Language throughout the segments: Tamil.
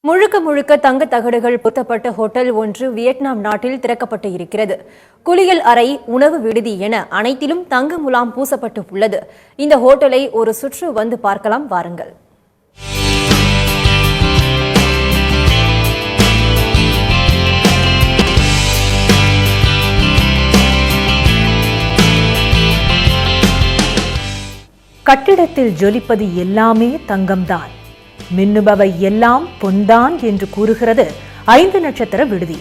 முழுக்க முழுக்க தங்க தகடுகள் பொருத்தப்பட்ட ஹோட்டல் ஒன்று வியட்நாம் நாட்டில் திறக்கப்பட்டு இருக்கிறது. குளியல் அறை, உணவு விடுதி என அனைத்திலும் தங்க முலாம் பூசப்பட்டு உள்ளது. இந்த ஹோட்டலை ஒரு சுற்று வந்து பார்க்கலாம் வாருங்கள். கட்டிடத்தில் ஜொலிப்பது எல்லாமே தங்கம்தான், மின்னுபவை எல்லாம் பொன்தான் என்று கூறுகிறது 5 நட்சத்திர விடுதி.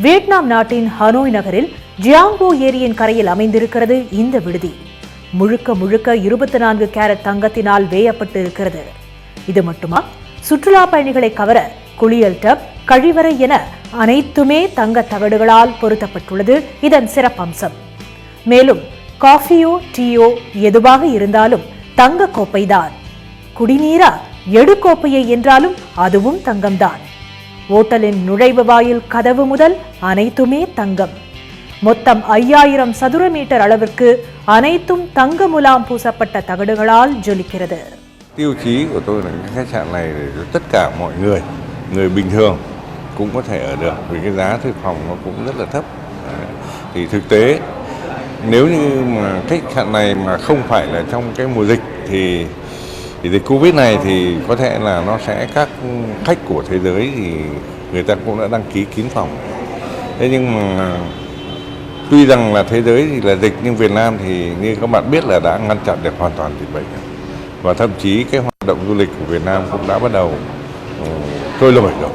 வியட்நாம் நாட்டின் ஹனோய் நகரில் ஜியாங்போ ஏரியின் கரையில் அமைந்திருக்கிறது இந்த விடுதி. முழுக்க முழுக்க 24 கேரட் தங்கத்தினால் வேயப்பட்டு இருக்கிறது. இது மட்டுமா, சுற்றுலா பயணிகளை கவர குளியல் டப், கழிவறை என அனைத்துமே தங்க தகடுகளால் பொருத்தப்பட்டுள்ளது இதன் சிறப்பம்சம். மேலும் காஃபியோ டீயோ எதுவாக இருந்தாலும் தங்க கோப்பைதான். குடிநீரா, எடுக்கோப்பையை என்றாலும் அதுவும் தங்கம்தான். ஓட்டலின் நுழைவு வாயில் கதவு முதல் அனைத்துமே தங்கம். மொத்தம் 5000 சதுர மீட்டர் அளவிற்கு அனைத்தும் தங்க முலாம் பூசப்பட்ட தகடுகளால் ஜொலிக்கிறது. Tiêu chí của tôi là cái khách sạn này để tất cả mọi người bình thường cũng có thể ở được, vì cái giá thuê phòng nó cũng rất là thấp. Thì thực tế nếu như mà khách sạn này mà không phải là trong cái mùa dịch thì dịch Covid này thì có thể là nó sẽ các khách của thế giới thì người ta cũng đã đăng ký kín phòng. Thế nhưng mà tuy rằng là thế giới thì là dịch nhưng Việt Nam thì như các bạn biết là đã ngăn chặn được hoàn toàn dịch bệnh. Và thậm chí cái hoạt động du lịch của Việt Nam cũng đã bắt đầu trôi nổi rồi.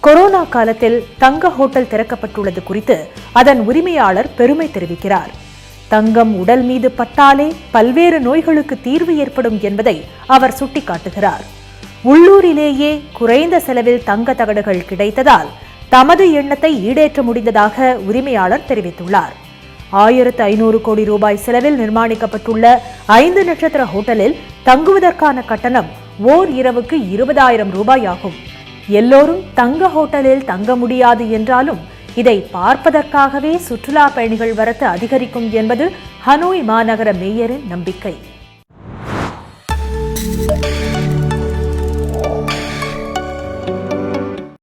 Corona காலத்தில் தங்க ஹோட்டல் திறக்கப்பட்டுள்ளது குறித்து அதன் உரிமையாளர் பெருமை தெரிவிக்கிறார். தங்கம் உடல் மீது பட்டாலே பல்வேறு நோய்களுக்கு தீர்வு ஏற்படும் என்பதை அவர் சுட்டிக்காட்டுகிறார். உள்ளூரிலேயே குறைந்த செலவில் தங்க தகடுகள் கிடைத்ததால் தமது எண்ணத்தை ஈடேற்ற முடிந்ததாக உரிமையாளர் தெரிவித்துள்ளார். 1500 கோடி ரூபாய் செலவில் நிர்மாணிக்கப்பட்டுள்ள 5 நட்சத்திர ஹோட்டலில் தங்குவதற்கான கட்டணம் ஓர் இரவுக்கு 20,000 ரூபாய் ஆகும். எல்லோரும் தங்க ஹோட்டலில் தங்க முடியாது என்றாலும் இதை பார்ப்பதற்காகவே சுற்றுலா பயணிகள் வரத்து அதிகரிக்கும் என்பது ஹனோய் மாநகர மேயரின் நம்பிக்கை.